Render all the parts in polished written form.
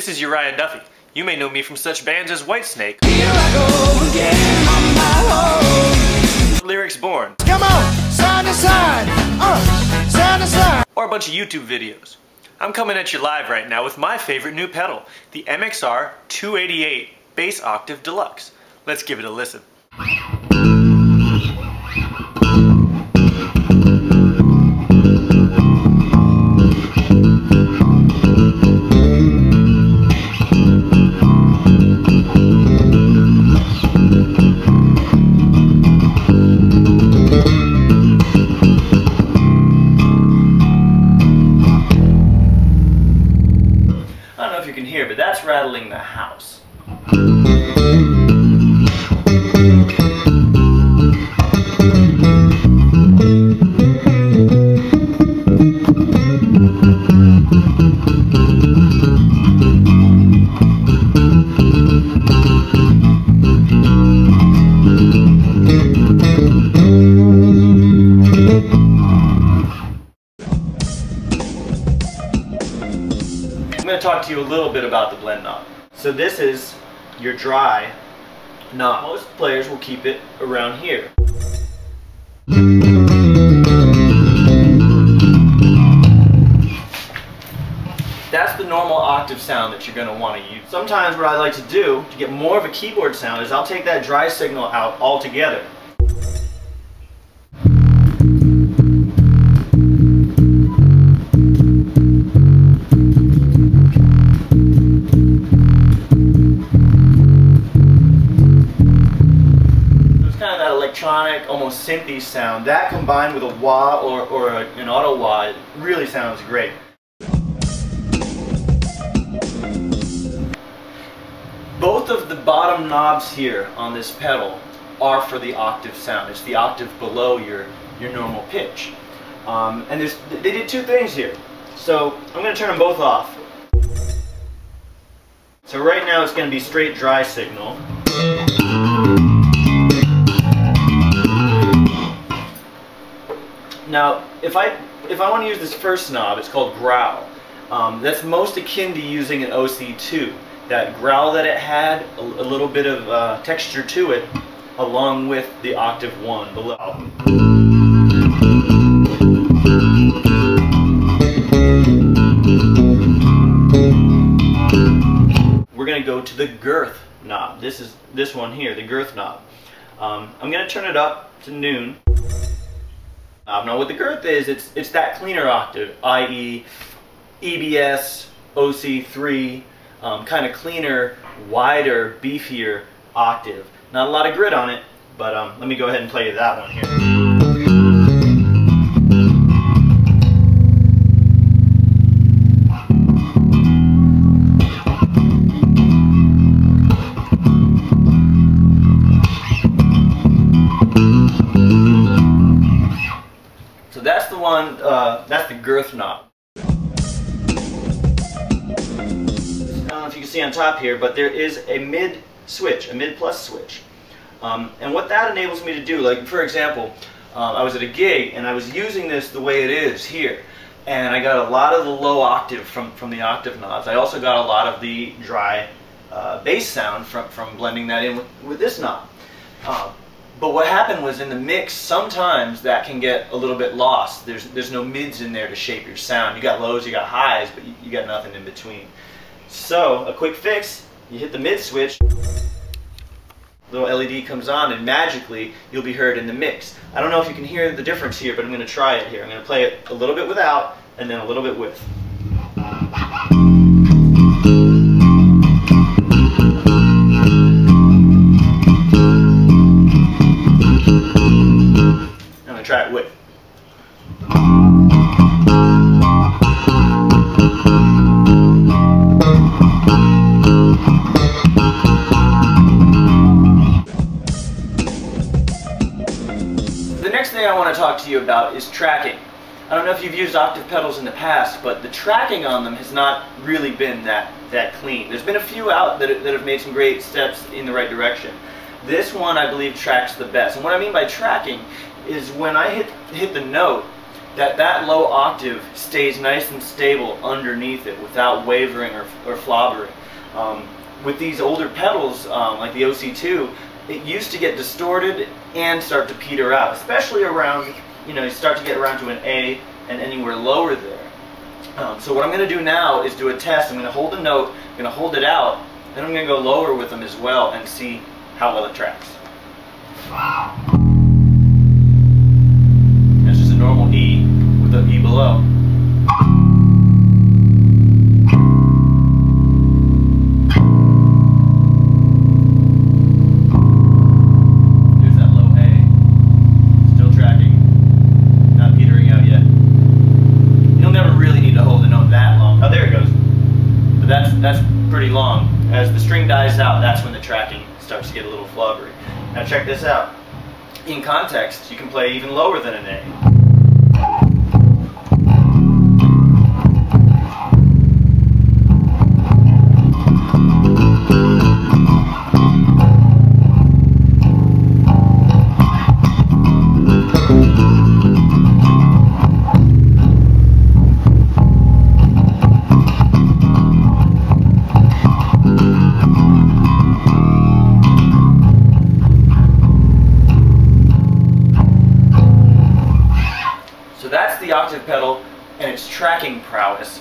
This is Uriah Duffy. You may know me from such bands as Whitesnake, Here I go again on my own. Lyrics Born, Come on, side to side, side to side. or a bunch of YouTube videos. I'm coming at you live right now with my favorite new pedal, the MXR 288 Bass Octave Deluxe. Let's give it a listen. I don't know if you can hear, but that's rattling the house. I'm going to talk to you a little bit about the blend knob. So this is your dry knob. Most players will keep it around here. That's the normal octave sound that you're going to want to use. Sometimes what I like to do to get more of a keyboard sound is I'll take that dry signal out altogether. Electronic, almost synthy sound. That combined with a wah or an auto wah really sounds great. Both of the bottom knobs here on this pedal are for the octave sound. It's the octave below your normal pitch. And they did two things here. So I'm going to turn them both off. So right now it's going to be straight dry signal. Now, if I want to use this first knob, it's called Growl. That's most akin to using an OC2. That growl that it had, a little bit of texture to it, along with the octave 1 below. We're going to go to the Girth Knob. This is this one here, the Girth Knob. I'm going to turn it up to noon. Now what the girth is, it's that cleaner octave, i.e. EBS, OC3, kind of cleaner, wider, beefier octave. Not a lot of grit on it, but let me go ahead and play you that one here. So that's the one, that's the Girth Knob. I don't know if you can see on top here, but there is a mid switch, a mid plus switch. And what that enables me to do, like for example, I was at a gig and I was using this the way it is here. And I got a lot of the low octave from the octave knobs. I also got a lot of the dry bass sound from blending that in with this knob. But what happened was in the mix, sometimes that can get a little bit lost. There's no mids in there to shape your sound. You got lows, you got highs, but you got nothing in between. So a quick fix, you hit the mid switch, little LED comes on, and magically you'll be heard in the mix. I don't know if you can hear the difference here, but I'm going to try it here. I'm going to play it a little bit without, and then a little bit with. Try it with. The next thing I want to talk to you about is tracking. I don't know if you've used octave pedals in the past, but the tracking on them has not really been that clean. There's been a few out that have made some great steps in the right direction. This one I believe tracks the best. And what I mean by tracking is when I hit the note, that low octave stays nice and stable underneath it without wavering or flobbering. With these older pedals, like the OC2, it used to get distorted and start to peter out, especially around, you start to get around to an A and anywhere lower there. So what I'm going to do now is do a test. I'm going to hold a note, I'm going to hold it out, then I'm going to go lower with them as well and see how well it tracks. That's just a normal E with the E below. There's that low A. Still tracking. Not petering out yet. You'll never really need to hold the note that long. Oh, there it goes. But that's pretty long. As the string dies out, that's when the tracking starts to get a little flubbery. Now check this out. In context, you can play even lower than an A. That's the octave pedal and its tracking prowess.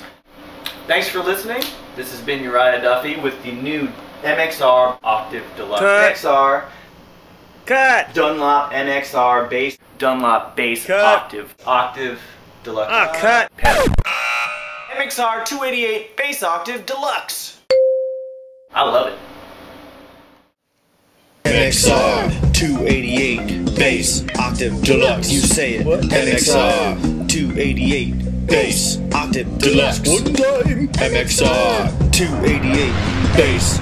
Thanks for listening. This has been Uriah Duffy with the new MXR Octave Deluxe. Cut. MXR. Cut. Dunlop MXR bass. Dunlop bass Cut. Octave Deluxe. Cut. Pedal. MXR 288 bass octave deluxe. I love it. MXR 288 bass octave deluxe. You say it. MXR 288 bass octave deluxe. One time. MXR 288 bass.